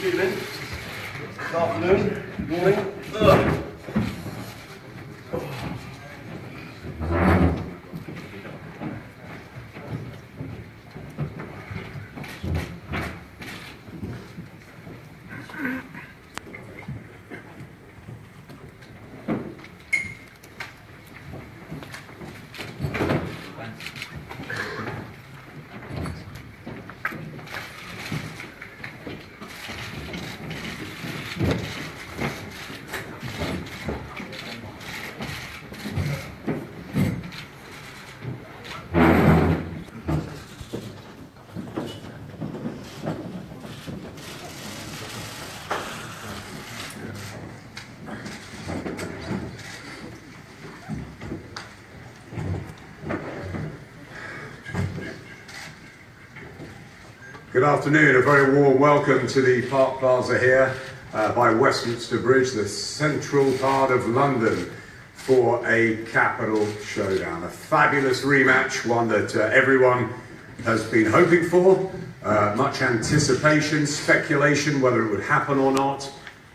evening, good afternoon, good morning. Good afternoon, a very warm welcome to the Park Plaza here by Westminster Bridge, the central part of London, for a capital showdown. A fabulous rematch, one that everyone has been hoping for. Much anticipation, speculation whether it would happen or not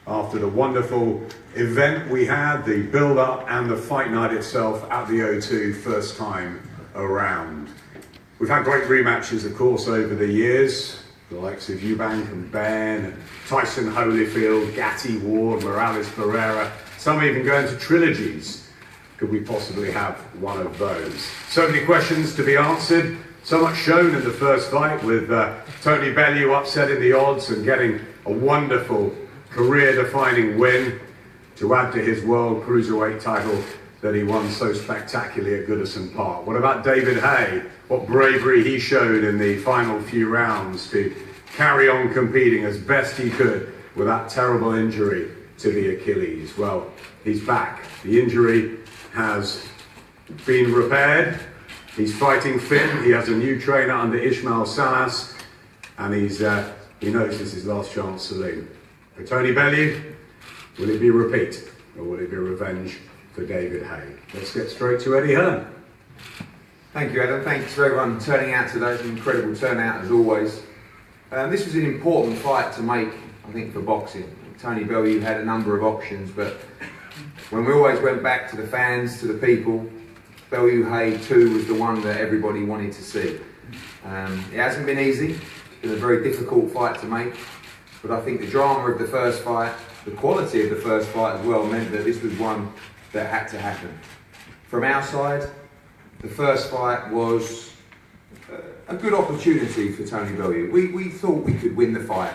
after the wonderful event we had, the build-up and the fight night itself at the O2 first time around. We've had great rematches, of course, over the years. The likes of Eubank and Ben, and Tyson Holyfield, Gatti Ward, Morales Pereira. Some even go into trilogies. Could we possibly have one of those? So many questions to be answered. So much shown in the first fight with Tony Bellew upsetting the odds and getting a wonderful career-defining win to add to his world cruiserweight title that he won so spectacularly at Goodison Park. What about David Haye? What bravery he showed in the final few rounds to carry on competing as best he could with that terrible injury to the Achilles. Well, he's back. The injury has been repaired. He's fighting fit. He has a new trainer under Ismail Salas, and he knows this is his last chance saloon. For Tony Bellew, will it be a repeat or will it be revenge for David Haye? Let's get straight to Eddie Hearn. Thank you, Adam. Thanks for everyone turning out today. It's an incredible turnout as always. This was an important fight to make, I think, for boxing. Tony Bellew had a number of options, but when we always went back to the fans, to the people, Bellew Haye 2 was the one that everybody wanted to see. It hasn't been easy. It's been a very difficult fight to make, but I think the drama of the first fight, the quality of the first fight as well, meant that this was one that had to happen. From our side, the first fight was a good opportunity for Tony Bellew. We thought we could win the fight.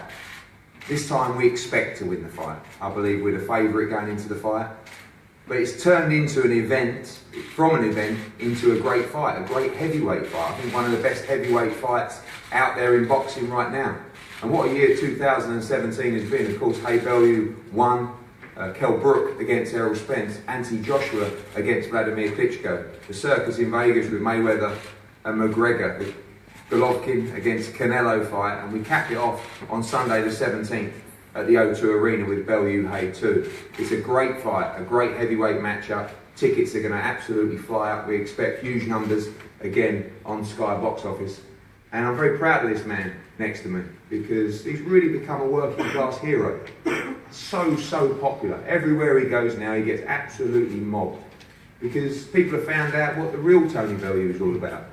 This time we expect to win the fight. I believe we're the favourite going into the fight. But it's turned into an event, from an event, into a great fight, a great heavyweight fight. I think one of the best heavyweight fights out there in boxing right now. And what a year 2017 has been. Of course, Haye Bellew won. Kell Brook against Errol Spence, Anthony Joshua against Vladimir Klitschko, the circus in Vegas with Mayweather and McGregor, the Golovkin against Canelo fight, and we capped it off on Sunday the 17th at the O2 Arena with Bellew Haye 2. It's a great fight, a great heavyweight matchup. Tickets are going to absolutely fly up. We expect huge numbers again on Sky Box Office. And I'm very proud of this man next to me because he's really become a working class hero. So popular. Everywhere he goes now, he gets absolutely mobbed because people have found out what the real Tony Bellew is all about.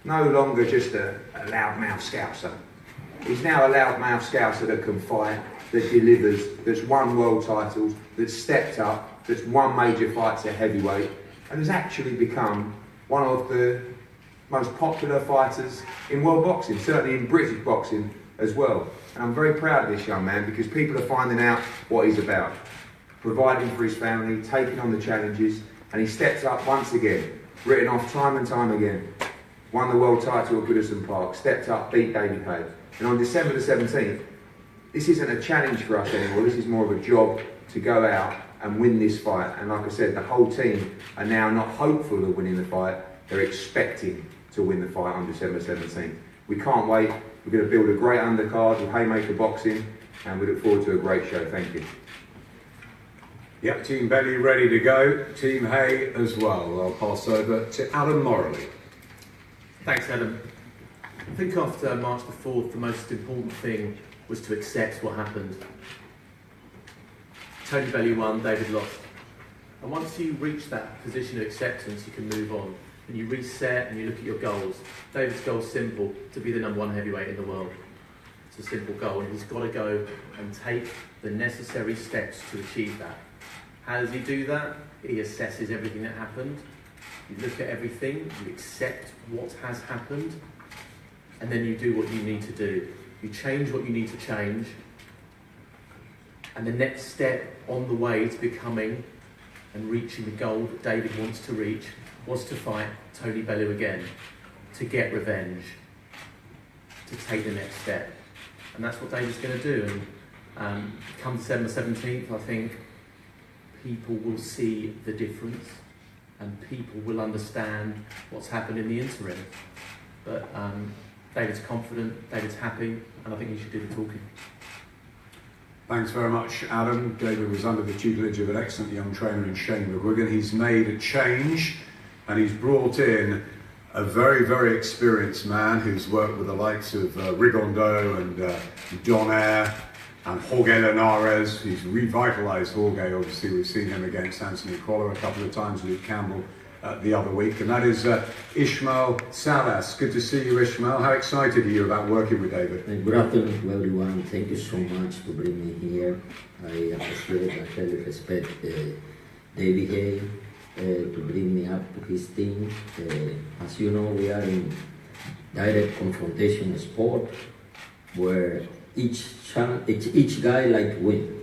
No longer just a loudmouth scouser. He's now a loudmouth scouser that can fight, that delivers, that's won world titles, that's stepped up, that's won major fights at heavyweight, and has actually become one of the most popular fighters in world boxing, certainly in British boxing as well. And I'm very proud of this young man because people are finding out what he's about. Providing for his family, taking on the challenges, and he steps up once again, written off time and time again. Won the world title at Goodison Park, stepped up, beat David Haye. And on December the 17th, this isn't a challenge for us anymore, this is more of a job to go out and win this fight. And like I said, the whole team are now not hopeful of winning the fight, they're expecting to win the fight on December 17th. We can't wait. We're going to build a great undercard with Haymaker Boxing, and we look forward to a great show. Thank you. Yep, Team Bellew ready to go. Team Haye as well. I'll pass over to Alan Morley. Thanks, Adam. I think after March the 4th, the most important thing was to accept what happened. Tony Bellew won, David lost. And once you reach that position of acceptance, you can move on. And you reset and you look at your goals. David's goal is simple, to be the #1 heavyweight in the world. It's a simple goal, and he's got to go and take the necessary steps to achieve that. How does he do that? He assesses everything that happened. You look at everything, you accept what has happened, and then you do what you need to do. You change what you need to change, and the next step on the way to becoming and reaching the goal that David wants to reach was to fight Tony Bellew again, to get revenge, to take the next step. And that's what David's going to do. And come December 17th, I think people will see the difference and people will understand what's happened in the interim. But David's confident, David's happy, and I think he should do the talking. Thanks very much, Adam. David was under the tutelage of an excellent young trainer in Shane McGuigan. He's made a change and he's brought in a very, very experienced man who's worked with the likes of Rigondeaux and Donaire and Jorge Linares. He's revitalised Jorge. Obviously, we've seen him against Anthony Collar a couple of times, Luke Campbell the other week. And that is Ismael Salas. Good to see you, Ismael. How excited are you about working with David? Good afternoon to everyone. Thank you so much to bring me here. I appreciate and highly respect David Haye to bring me up to his team. As you know, we are in direct confrontation sport where each guy like to win.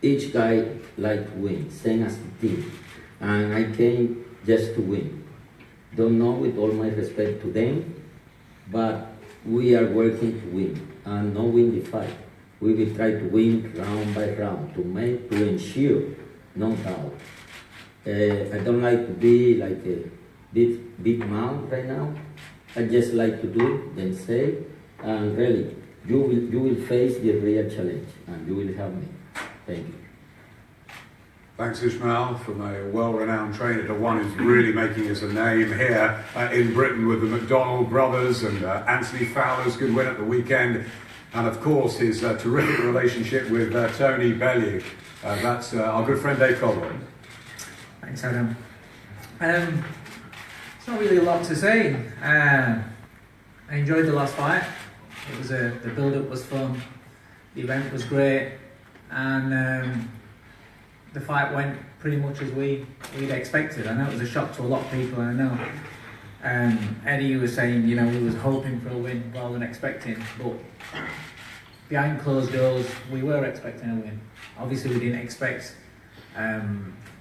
Each guy like to win, same as the team. And I came just to win. Don't know, with all my respect to them, but we are working to win and not win the fight. We will try to win round by round to ensure no doubt. I don't like to be like a big mouth right now. I just like to do, then say, and really, you will face the real challenge, and you will help me. Thank you. Thanks, Ismael, from a well-renowned trainer to one who's really making us a name here in Britain with the McDonald brothers and Anthony Fowler's good win at the weekend, and of course his terrific relationship with Tony Bellew. That's our good friend Dave Colwell. Thanks, Adam. It's not really a lot to say. I enjoyed the last fight. It was the build-up was fun. The event was great, and the fight went pretty much as we'd expected. I know it was a shock to a lot of people, and I know Eddie was saying, he was hoping for a win rather than expecting, but behind closed doors, we were expecting a win. Obviously, we didn't expect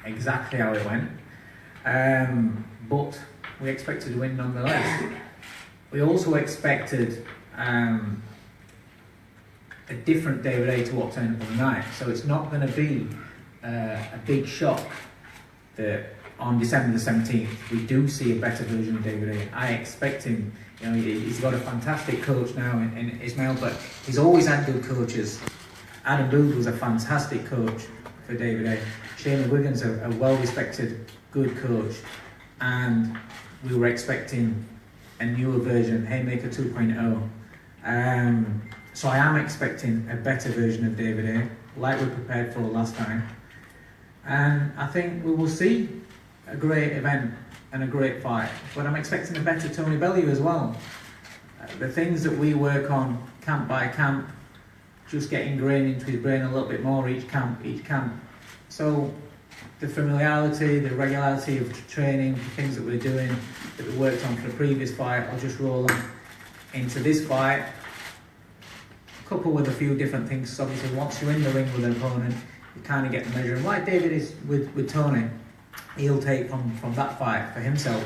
exactly how it went, but we expected to win nonetheless. We also expected a different David Haye to what turned up on the night, so it's not going to be a big shock that on December the 17th we do see a better version of David Haye. I expect him, he's got a fantastic coach now in Ismael, but he's always had good coaches. Adam Booth was a fantastic coach for David Haye. Shane McGuigan's a well-respected, good coach, and we were expecting a newer version, Haymaker 2.0. So I am expecting a better version of David Haye, like we prepared for last time. And I think we will see a great event and a great fight. But I'm expecting a better Tony Bellew as well. The things that we work on camp by camp just get ingrained into his brain a little bit more each camp. So the familiarity, the regularity of training, the things that we're doing, that we worked on for the previous fight, I'll just roll on into this fight. Coupled with a few different things, so obviously once you're in the ring with an opponent, you kind of get the measure. And like David is with Tony, he'll take from that fight for himself.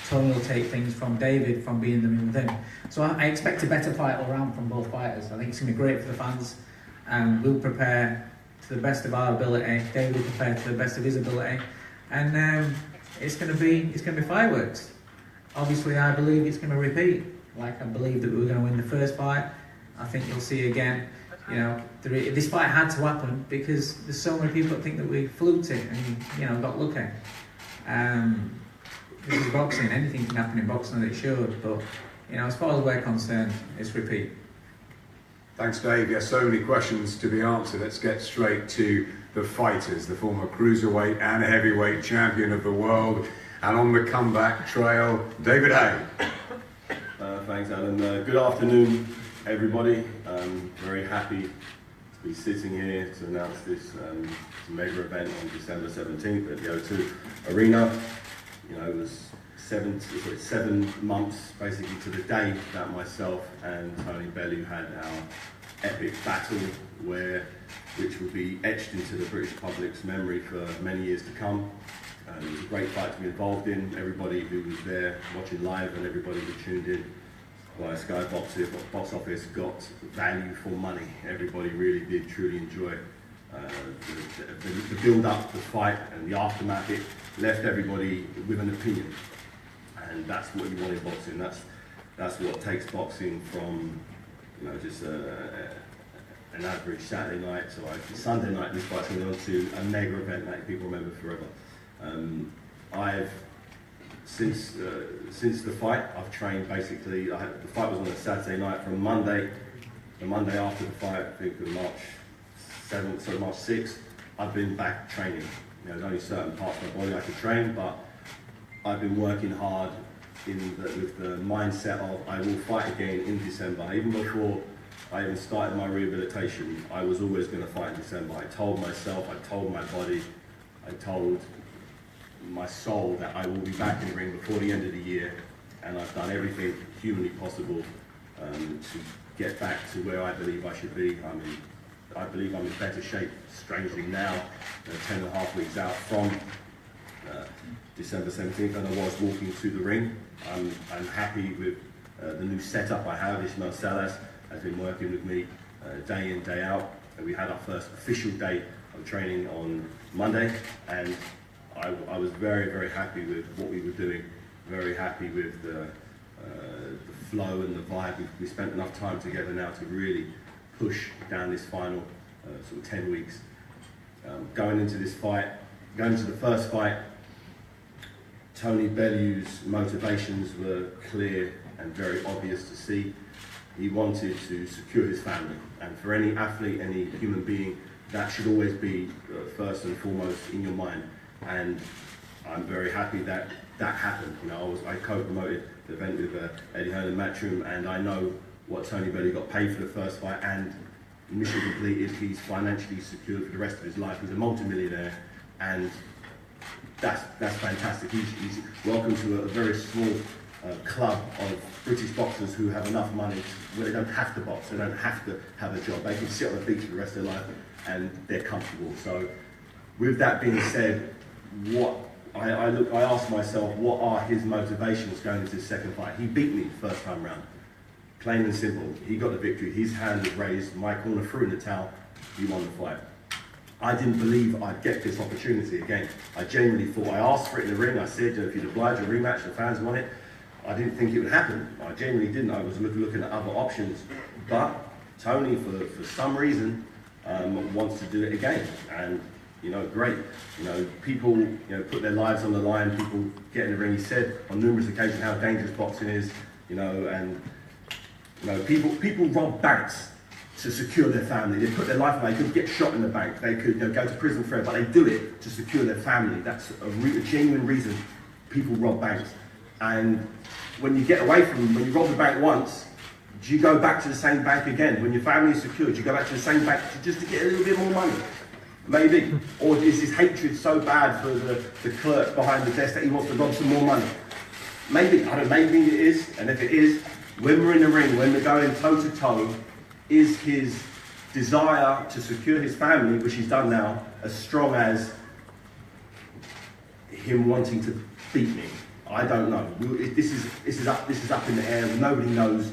Tony will take things from David from being in the ring with him. So I expect a better fight all around from both fighters. I think it's going to be great for the fans, and we'll prepare to the best of our ability. David will prepare to the best of his ability, and it's going to be fireworks. Obviously, I believe it's going to repeat. Like I believe that we were going to win the first fight. I think you'll see again, this fight had to happen because there's so many people that think that we fluked it and, got lucky. This is boxing, anything can happen in boxing, and it should, but you know, as far as we're concerned, it's repeat. Thanks, Dave. Yes, so many questions to be answered. Let's get straight to the fighters, the former cruiserweight and heavyweight champion of the world, and on the comeback trail, David Haye. Thanks, Alan. Good afternoon, everybody. Very happy to be sitting here to announce this mega event on December 17th at the O2 Arena. You know, it was 7 months basically to the day that myself and Tony Bellew had our epic battle, which will be etched into the British public's memory for many years to come. It was a great fight to be involved in. Everybody who was there watching live and everybody who tuned in via Sky Box Office got value for money. Everybody really did truly enjoy the build-up, the fight, and the aftermath. It left everybody with an opinion. And that's what you want in boxing. That's what takes boxing from, you know, just an average Saturday night to like Sunday night. This fight's going on to a mega event that people remember forever. I've since the fight, I've trained basically. The fight was on a Saturday night. From Monday, the Monday after the fight, I think of March 7th, so March 6th, I've been back training. You know, there's only certain parts of my body I can train, but I've been working hard with the mindset of I will fight again in December. Even before I even started my rehabilitation, I was always going to fight in December. I told myself, I told my body, I told my soul that I will be back in the ring before the end of the year, and I've done everything humanly possible to get back to where I believe I should be. I believe I'm in better shape, strangely now, 10 and a half weeks out from December 17th than I was walking to the ring. I'm happy with the new setup I have. Ismail Salas has been working with me day in, day out. And we had our first official day of training on Monday, and I was very, very happy with what we were doing. Very happy with the flow and the vibe. We spent enough time together now to really push down this final sort of 10 weeks. Going into the first fight, Tony Bellew's motivations were clear and very obvious to see. He wanted to secure his family, and for any athlete, any human being, that should always be first and foremost in your mind. And I'm very happy that that happened. You know, I co-promoted the event with Eddie Hearn and Matchroom, and I know what Tony Bellew got paid for the first fight, and mission completed. He's financially secured for the rest of his life. He's a multi-millionaire, and that's fantastic. He's welcome to a very small club of British boxers who have enough money where they don't have to box, they don't have to have a job. They can sit on the beach for the rest of their life and they're comfortable. So with that being said, I asked myself, what are his motivations going into his second fight? He beat me first time round. Plain and simple. He got the victory. His hand was raised. My corner threw in the towel. He won the fight. I didn't believe I'd get this opportunity again. I genuinely thought, I asked for it in the ring. I said, if you'd oblige a rematch, the fans want it. I didn't think it would happen. I genuinely didn't. I was looking at other options. But Tony, for some reason, wants to do it again. And, you know, great. You know, people, you know, put their lives on the line. People get in the ring. He said on numerous occasions how dangerous boxing is, you know, and, you know, people rob banks to secure their family. They put their life away. They could get shot in the bank. They could, you know, go to prison forever, but they do it to secure their family. That's a genuine reason people rob banks. And when you get away from them, when you rob the bank once, do you go back to the same bank again? When your family is secured, do you go back to the same bank just to get a little bit more money? Maybe. Or is his hatred so bad for the clerk behind the desk that he wants to rob some more money? Maybe. I don't know, maybe it is. And if it is, when we're in the ring, when we're going toe to toe, is his desire to secure his family, which he's done now, as strong as him wanting to beat me? I don't know. This is up in the air. Nobody knows.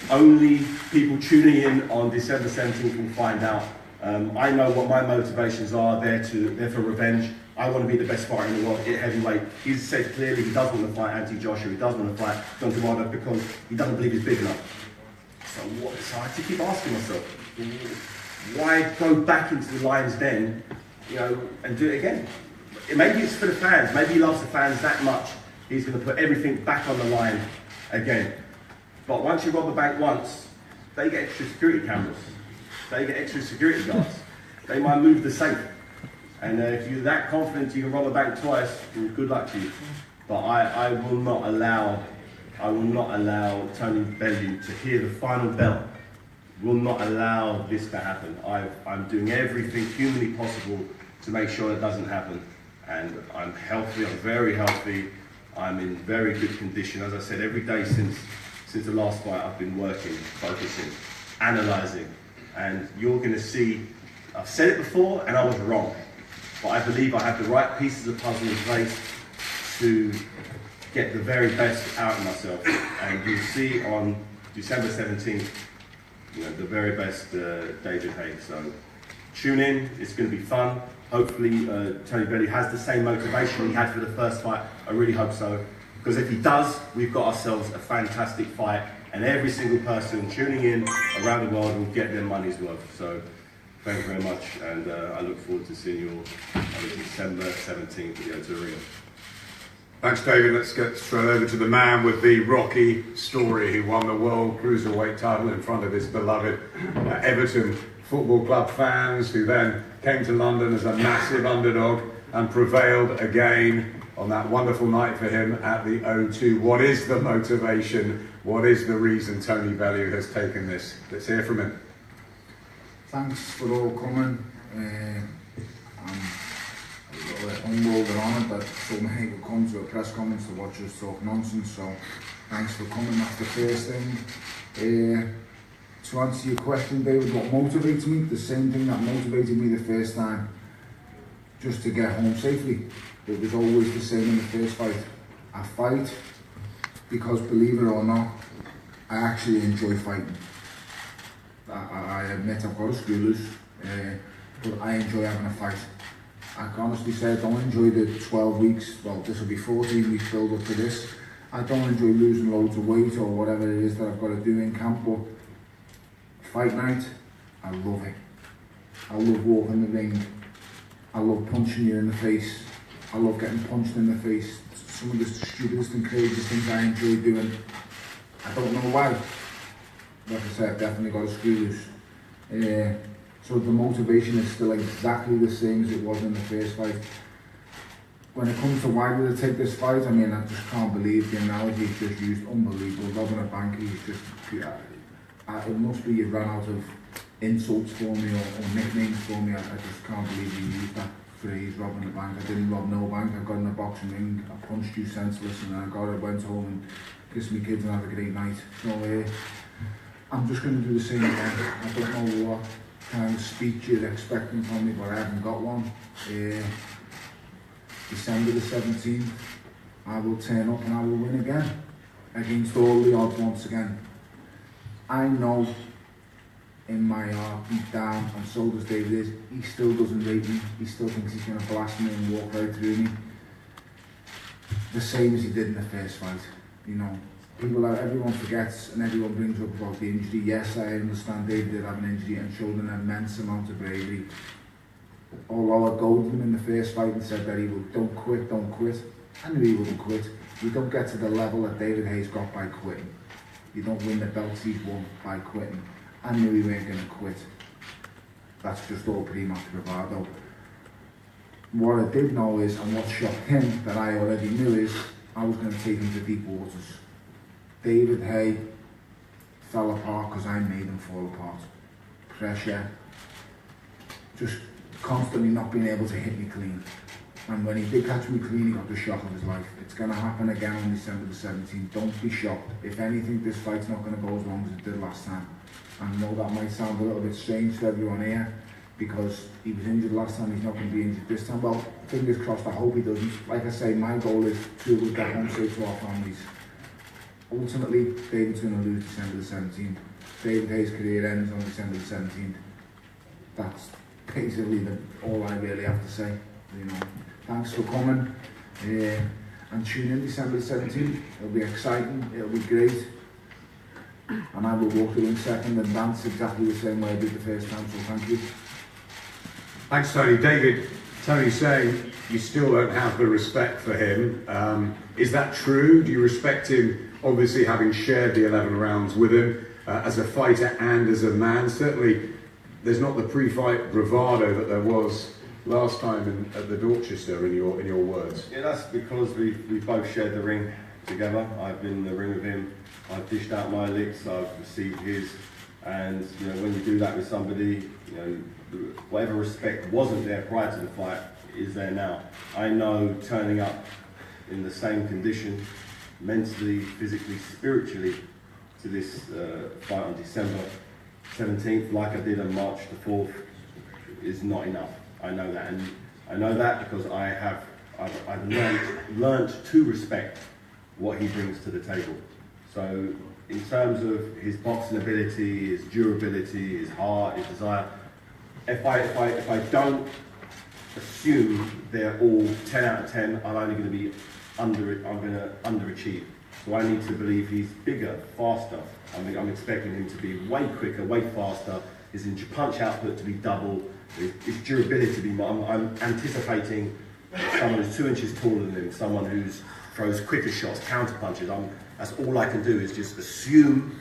Only people tuning in on December 17th will find out. I know what my motivations are. They're for revenge. I want to be the best fighter in the world at heavyweight. He's said clearly he doesn't want to fight Anthony Joshua. He doesn't want to fight John Wilder because he doesn't believe he's big enough. So I have to keep asking myself, why go back into the lion's den, you know, and do it again? Maybe it's for the fans. Maybe he loves the fans that much. He's going to put everything back on the line again. But once you rob a bank once, they get extra security cameras. They get extra security guards. They might move the safe. And if you're that confident you can rob a bank twice, well, good luck to you. But I will not allow Tony Bellew to hear the final bell. Will not allow this to happen. I'm doing everything humanly possible to make sure it doesn't happen. And I'm healthy, I'm very healthy, I'm in very good condition. As I said, every day since the last fight I've been working, focusing, analysing. And you're going to see, I've said it before and I was wrong. But I believe I have the right pieces of puzzle in place to get the very best out of myself. And you'll see on December 17th, the very best David Haye. So tune in, it's going to be fun. Hopefully Tony Bellew has the same motivation he had for the first fight. I really hope so. Because if he does, we've got ourselves a fantastic fight, and every single person tuning in around the world will get their money's worth. So thank you very much, and I look forward to seeing you all on December 17th at the O2 Arena. Thanks, David. Let's get straight over to the man with the rocky story who won the World Cruiserweight title in front of his beloved Everton Football Club fans, who then came to London as a massive underdog and prevailed again on that wonderful night for him at the O2. What is the motivation? What is the reason Tony Bellew has taken this? Let's hear from him. Thanks for all coming. I'm a little bit humbled and honoured that so many could come to a press conference to watch us talk nonsense, so thanks for coming, that's the first thing. To answer your question, David, what motivates me? The same thing that motivated me the first time, just to get home safely. It was always the same in the first fight. I fight because, believe it or not, I actually enjoy fighting. I admit I've got a screw loose, but I enjoy having a fight. I can honestly say I don't enjoy the 12 weeks, well this will be 14 weeks build up to this. I don't enjoy losing loads of weight or whatever it is that I've got to do in camp, but fight night, I love it. I love walking the ring. I love punching you in the face. I love getting punched in the face. Some of the stupidest and craziest things I enjoy doing. I don't know why. Like I said, I've definitely got a screw loose. So the motivation is still exactly the same as it was in the first fight. When it comes to why did I take this fight, I mean, I just can't believe the analogy he's just used. Unbelievable. Robbing a bank, he's just... it must be you ran out of insults for me or nicknames for me. I just can't believe you used that phrase, robbing a bank. I didn't rob no bank. I got in a boxing ring, I punched you senseless, and I went home and kissed my kids and had a great night. So I'm just going to do the same again. I don't know what kind of speech you're expecting from me, but I haven't got one. December the 17th, I will turn up and I will win again, against all the odds once again. I know in my heart, deep down, and so does David, he still doesn't rate me. He still thinks he's going to blast me and walk right through me. The same as he did in the first fight. Everyone forgets and everyone brings up about the injury. Yes, I understand David did have an injury and showed an immense amount of bravery. Although I goaded him in the first fight and said that he would, don't quit. I knew he wouldn't quit. You don't get to the level that David Haye's got by quitting. You don't win the belts he's won by quitting. I knew he weren't going to quit. That's just all pre-match bravado. What I did know is, and what shocked him that I already knew, is I was going to take him to deep waters. David Haye fell apart because I made him fall apart. Pressure, just constantly not being able to hit me clean. And when he did catch me clean, he got the shock of his life. It's going to happen again on December the 17th. Don't be shocked. If anything, this fight's not going to go as long as it did last time. I know that might sound a little bit strange to everyone here, because he was injured last time, he's not going to be injured this time. Well, fingers crossed, I hope he doesn't. Like I say, my goal is to get home safe to our families. Ultimately, David's going to lose December the 17th. David Haye's career ends on December the 17th. That's basically all I really have to say. Thanks for coming. And tune in December the 17th. It'll be exciting, it'll be great. And I will walk the ring second and dance exactly the same way I did the first time, so thank you. Thanks, Tony. David, Tony's saying you still don't have the respect for him. Is that true? Do you respect him obviously having shared the 11 rounds with him as a fighter and as a man. Certainly there's not the pre-fight bravado that there was last time at the Dorchester, in your words. Yeah, that's because we both shared the ring together. I've been in the ring with him. I've dished out my licks. I've received his. And you know, when you do that with somebody, you know, whatever respect wasn't there prior to the fight is there now. I know turning up in the same condition, mentally, physically, spiritually, to this fight on December 17th, like I did on March the 4th, is not enough. I know that, and I know that because I've learned to respect what he brings to the table. So in terms of his boxing ability, his durability, his heart, his desire, if I don't assume they're all 10 out of 10, I'm only going to be I'm going to underachieve. So I need to believe he's bigger, faster. I'm expecting him to be way quicker, way faster. His punch output to be double. His durability to be more. I'm anticipating someone who's 2 inches taller than him, someone who throws quicker shots, counter punches. That's all I can do is just assume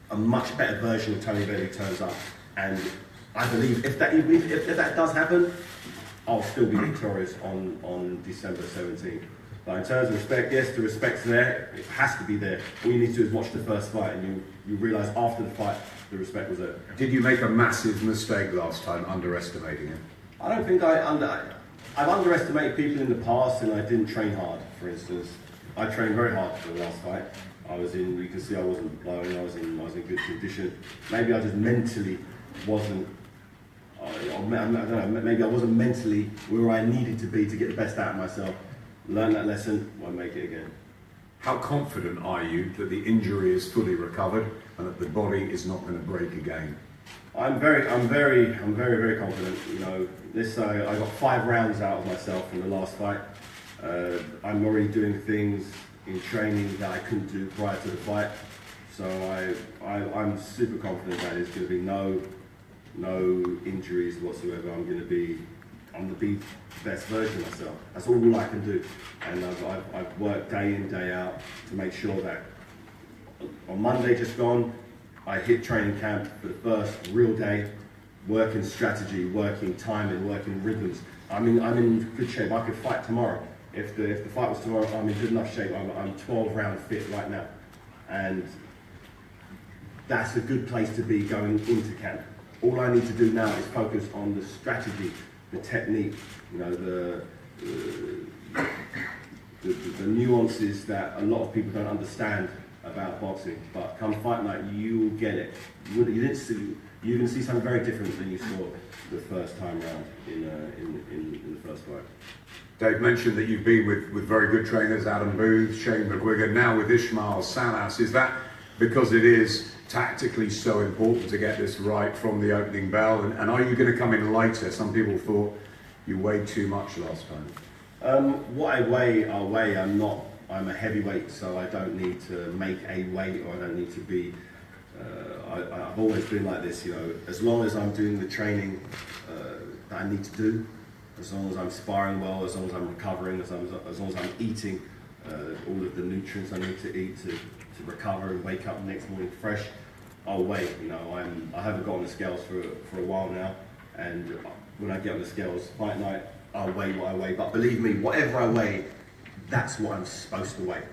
a much better version of Tony Bellew turns up, and I believe if that does happen, I'll still be victorious on December 17th. But in terms of respect, yes, the respect's there. It has to be there. All you need to do is watch the first fight, and you realise after the fight the respect was there. Did you make a massive mistake last time underestimating him? I don't think I've underestimated people in the past, and I didn't train hard. For instance, I trained very hard for the last fight. You can see I wasn't blowing. I was in good condition. Maybe I just mentally wasn't. I don't know. Maybe I wasn't mentally where I needed to be to get the best out of myself. Learn that lesson, won't make it again. How confident are you that the injury is fully recovered and that the body is not going to break again? I'm very confident. You know, I got 5 rounds out of myself in the last fight. I'm already doing things in training that I couldn't do prior to the fight. So I'm super confident that there's going to be no injuries whatsoever. I'm going to be the best version of myself. That's all I can do. And I've worked day in, day out to make sure that on Monday just gone, I hit training camp for the first real day, working strategy, working timing, working rhythms. I'm in good shape. I could fight tomorrow. If the fight was tomorrow, I'm in good enough shape. I'm 12 round fit right now. And that's a good place to be going into camp. All I need to do now is focus on the strategy, the technique, you know, the nuances that a lot of people don't understand about boxing. But come fight night, you will get it. You're going to see something very different than you saw the first time round in the first fight. Dave mentioned that you've been with very good trainers, Adam Booth, Shane McGuigan, now with Ismail Salas. Is that because it is tactically so important to get this right from the opening bell? And are you going to come in lighter? Some people thought you weighed too much last time. What I weigh, I'll weigh. I'm a heavyweight, so I don't need to make a weight, or I don't need to be. I've always been like this, you know. As long as I'm doing the training that I need to do, as long as I'm sparring well, as long as I'm recovering, as long as I'm eating all of the nutrients I need to eat to recover and wake up the next morning fresh, I'll weigh. You know, I haven't got on the scales for a while now, and when I get on the scales fight night, I'll weigh what I weigh. But believe me, whatever I weigh, that's what I'm supposed to weigh.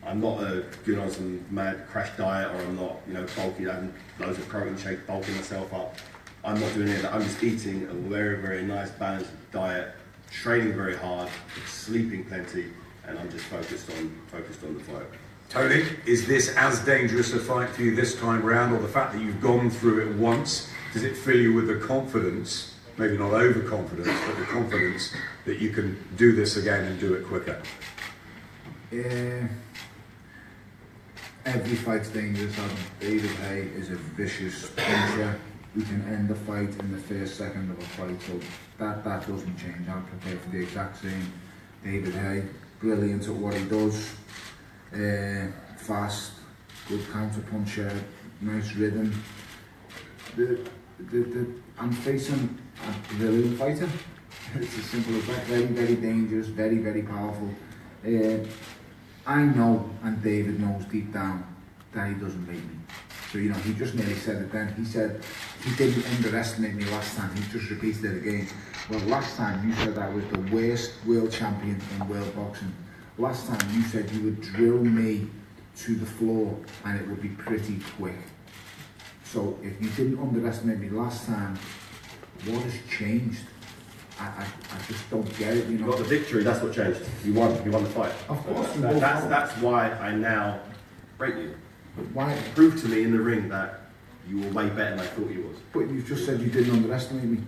I'm not going on some mad crash diet, or I'm not, you know, bulky, having loads of protein shake, bulking myself up. I'm not doing any of that. I'm just eating a very, very nice balanced diet, training very hard, sleeping plenty, and I'm just focused on the fight. Tony, is this as dangerous a fight for you this time round, or the fact that you've gone through it once, does it fill you with the confidence, maybe not overconfidence, but the confidence that you can do this again and do it quicker? Every fight's dangerous. David Haye is a vicious puncher. We can end the fight in the first second of a fight, so that doesn't change. I'm prepared for the exact same. David Haye, brilliant at what he does. Fast, good counter puncher, nice rhythm. I'm facing a brilliant fighter. It's as simple as that. Very, very dangerous, very, very powerful. I know, and David knows deep down, that he doesn't rate me. So, you know, he just nearly said it then. He said he didn't underestimate me last time. He just repeated it again. Well, last time you said I was the worst world champion in world boxing. Last time you said you would drill me to the floor and it would be pretty quick. So if you didn't underestimate me last time, what has changed? I just don't get it, you You know. got the victory, that's what changed. You won the fight. Of course, That's why I now rate you. But why? Prove to me in the ring that you were way better than I thought you was. But you've just said you didn't underestimate me.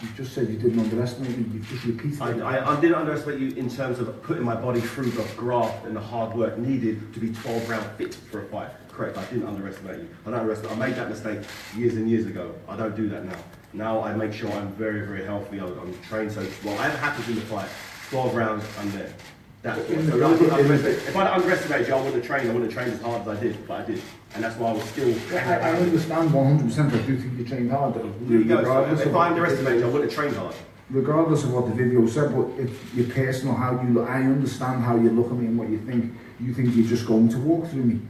You've just said you didn't underestimate me. You've just repeated it. I didn't underestimate you in terms of putting my body through the graft and the hard work needed to be 12 round fit for a fight. Correct, I didn't underestimate you. I made that mistake years and years ago. I don't do that now. Now I make sure I'm very, very healthy. I'm trained so well. Whatever happens in the fight, 12 rounds, I'm there. That's what. If I'd underestimated you, I wouldn't have trained as hard as I did, but I did. And that's why I was still. I understand 100%. I do think you trained hard. If I underestimated you, I wouldn't have trained hard. Regardless of what the video said, but if your personal, how you look, I understand how you look at me and what you think. You think you're just going to walk through me.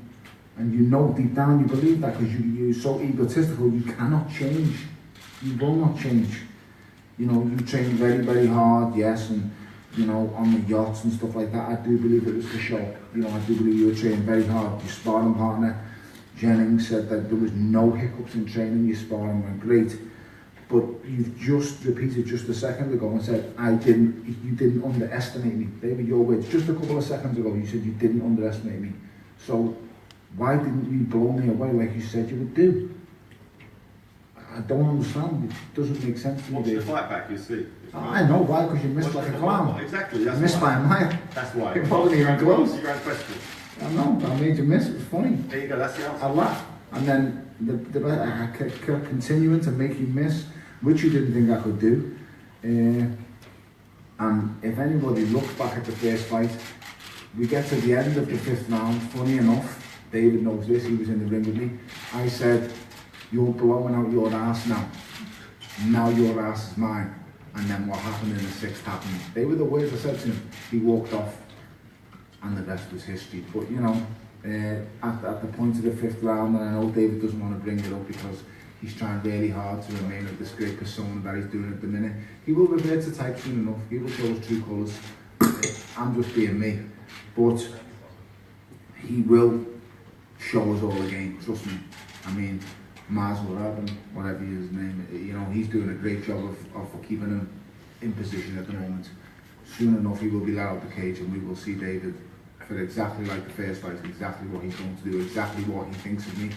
And you know deep down you believe that because you're so egotistical, you cannot change. You will not change. You know, you train very, very hard, yes, and you know, on the yachts and stuff like that. I do believe it was the show. You know, I do believe you were training very hard. Your sparring partner, Jennings, said that there was no hiccups in training. Your sparring went great. But you've just repeated just a second ago and said, you didn't underestimate me. They were your words. Just a couple of seconds ago, you said you didn't underestimate me. So why didn't you blow me away like you said you would do? I don't understand. It doesn't make sense to me. Watch the fight back, you see. I know why, because you missed like a clown. Exactly. You missed by a mile. That's why. It wasn't even close. You ran question. I know, I made you miss. It was funny. There you go. That's the answer. I laughed, and then I kept continuing to make you miss, which you didn't think I could do. And if anybody looks back at the first fight, we get to the end of the 5th round. Funny enough, David knows this. He was in the ring with me. I said, "You're blowing out your ass now. Now your ass is mine." And then what happened in the 6th happened. They were the words I said to him. He walked off, and the rest was history. But you know, at the point of the 5th round, and I know David doesn't want to bring it up because he's trying really hard to remain of this great persona that he's doing at the minute. He will revert to type soon enough. He will show his true colours. I'm just being me. But he will show us all again, trust me. I mean, Mars will happen, whatever his name, you know, he's doing a great job of keeping him in position at the moment. Soon enough he will be let out the cage and we will see David for exactly like the first fight, exactly what he's going to do, exactly what he thinks of me,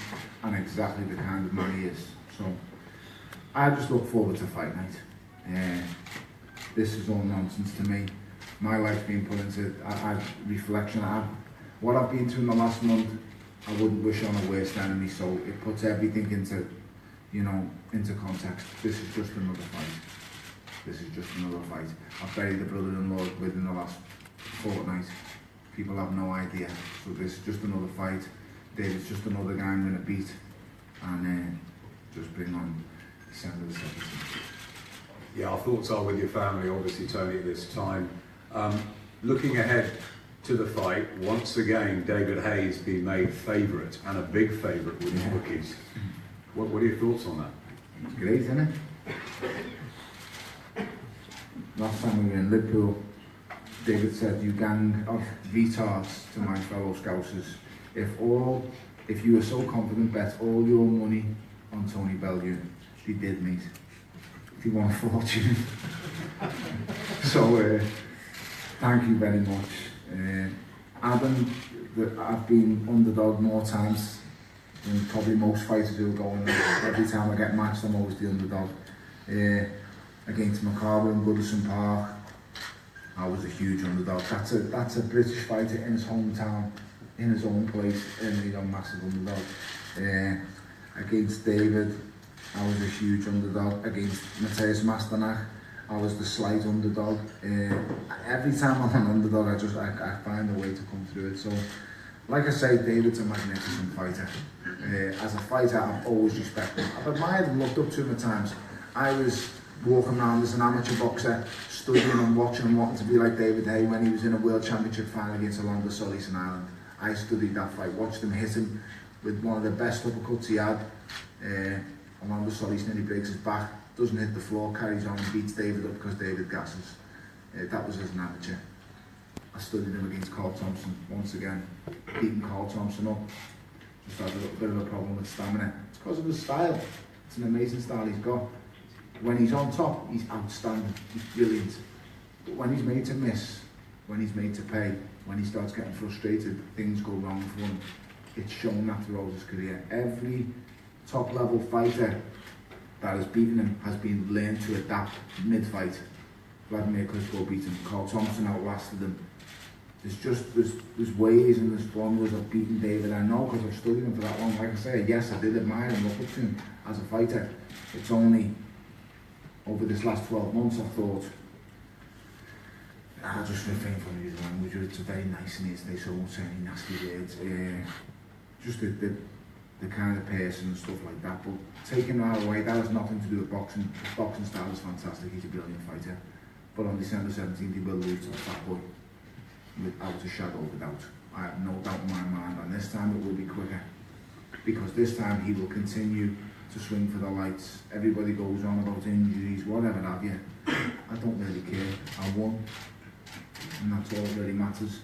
and exactly the kind of man he is. So, I just look forward to fight night. This is all nonsense to me. My life's been put into reflection. What I've been through in the last month, I wouldn't wish on a worst enemy, so it puts everything into, you know, into context. This is just another fight. This is just another fight. I've buried the brother-in-law within the last fortnight. People have no idea. So this is just another fight. David's just another guy I'm going to beat. And just bring on December the 17th. Yeah, our thoughts are with your family, obviously, Tony, at this time. Looking ahead to the fight, once again, David Haye's been made favourite, and a big favourite with the bookies. What are your thoughts on that? It's great, isn't it? Last time we were in Liverpool, David said, "You gang of retards," to my fellow Scousers. If you were so confident, bet all your money on Tony Bellew. He did, mate. He won a fortune. So, thank you very much. Adam, I've been underdog more times than probably most fighters who go in. Every time I get matched, I'm always the underdog. Against Macabre in Goodison Park, I was a huge underdog. That's a British fighter in his hometown, in his own place, and he's a massive underdog. Against David, I was a huge underdog. Against Matthias Masternach, I was the slight underdog. Every time I'm an underdog, I find a way to come through it. So, like I say, David's a magnificent fighter. As a fighter, I've always respected him. I've admired and looked up to him at times. I was walking around as an amateur boxer, studying and watching and wanting to be like David Haye when he was in a World Championship final against Orlando Solis in Ireland. I studied that fight, watched him hit him with one of the best uppercuts he had. Orlando Solis nearly breaks his back, doesn't hit the floor, carries on and beats David up because David gasses. That was as an amateur. I studied him against Carl Thompson once again, beating Carl Thompson up. Just had a little bit of a problem with stamina. It's because of his style. It's an amazing style he's got. When he's on top, he's outstanding. He's brilliant. But when he's made to miss, when he's made to pay, when he starts getting frustrated, things go wrong for him. It's shown that throughout his career. Every top level fighter that has beaten him has been learned to adapt mid-fight. Vladimir Klitschko beat him. Carl Thompson outlasted him. There's ways and there's formulas of beating David. I know because I've studied him for that long. Like I say, yes, I did admire and look up to him as a fighter. It's only over this last 12 months I've thought, I'll just refrain from using language. It's a very nice in here today, so I won't say any nasty words. Just the kind of person and stuff like that. But taking that away, that has nothing to do with boxing. His boxing style is fantastic. He's a brilliant fighter. But on December 17th, he will lose to the Fat Boy, without a shadow of a doubt. I have no doubt in my mind, and this time it will be quicker, because this time he will continue to swing for the lights. Everybody goes on about injuries, whatever have you. I don't really care. I won, and that's all that really matters.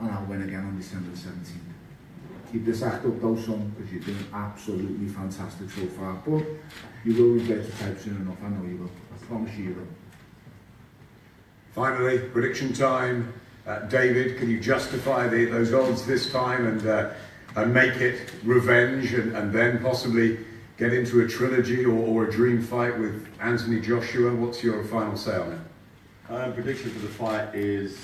And I'll win again on December the 17th. Keep this act up though, son, because you're doing absolutely fantastic so far. But you will regret the type soon enough. I know you will. I promise you will. Finally, prediction time. David, can you justify those odds this time and make it revenge and then possibly get into a trilogy or a dream fight with Anthony Joshua? What's your final say on it? Prediction for the fight is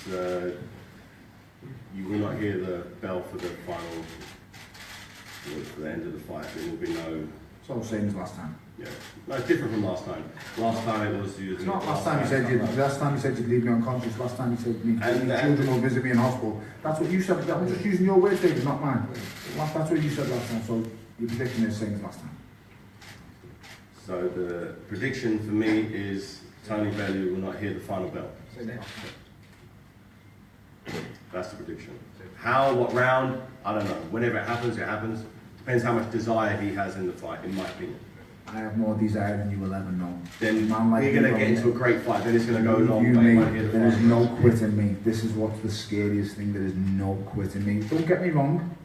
you will not hear the bell for the final, for the end of the fight. There will be no... It's all the same as last time. Yeah, no, it's different from last time. Last time it was using... It's not last time you said you'd leave me unconscious. Last time you said me children will visit me in hospital. That's what you said. I'm just using your words, David, not mine. That's what you said last time. So your prediction is the same as last time. So the prediction for me is Tony Bellew will not hear the final bell. That's the prediction. How, what round, I don't know. Whenever it happens, it happens. Depends how much desire he has in the fight, in my opinion. I have more desire than you will ever know. Then we're going to get into a great fight. Then it's going to go long. There is no quitting me. This is what's the scariest thing. There is no quitting me. Don't get me wrong.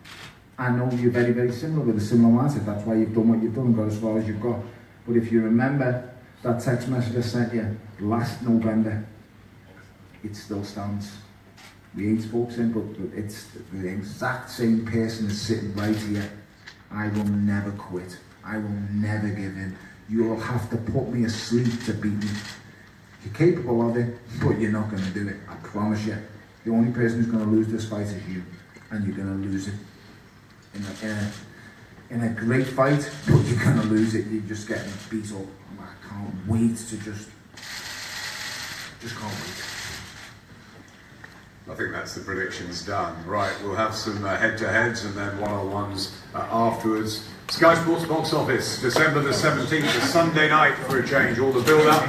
I know you're very, very similar with a similar mindset. That's why you've done what you've done and got as far as you've got. But if you remember that text message I sent you last November, it still stands. We ain't spoke since, but it's the exact same person is sitting right here. I will never quit. I will never give in. You'll have to put me asleep to beat me. You're capable of it, but you're not going to do it. I promise you. The only person who's going to lose this fight is you, and you're going to lose it in a great fight, but you're going to lose it. You're just getting beat up. I can't wait to just can't wait. I think that's the predictions done. Right, we'll have some head-to-heads and then one-on-ones afterwards. Sky Sports Box Office, December the 17th, a Sunday night for a change. All the build-up.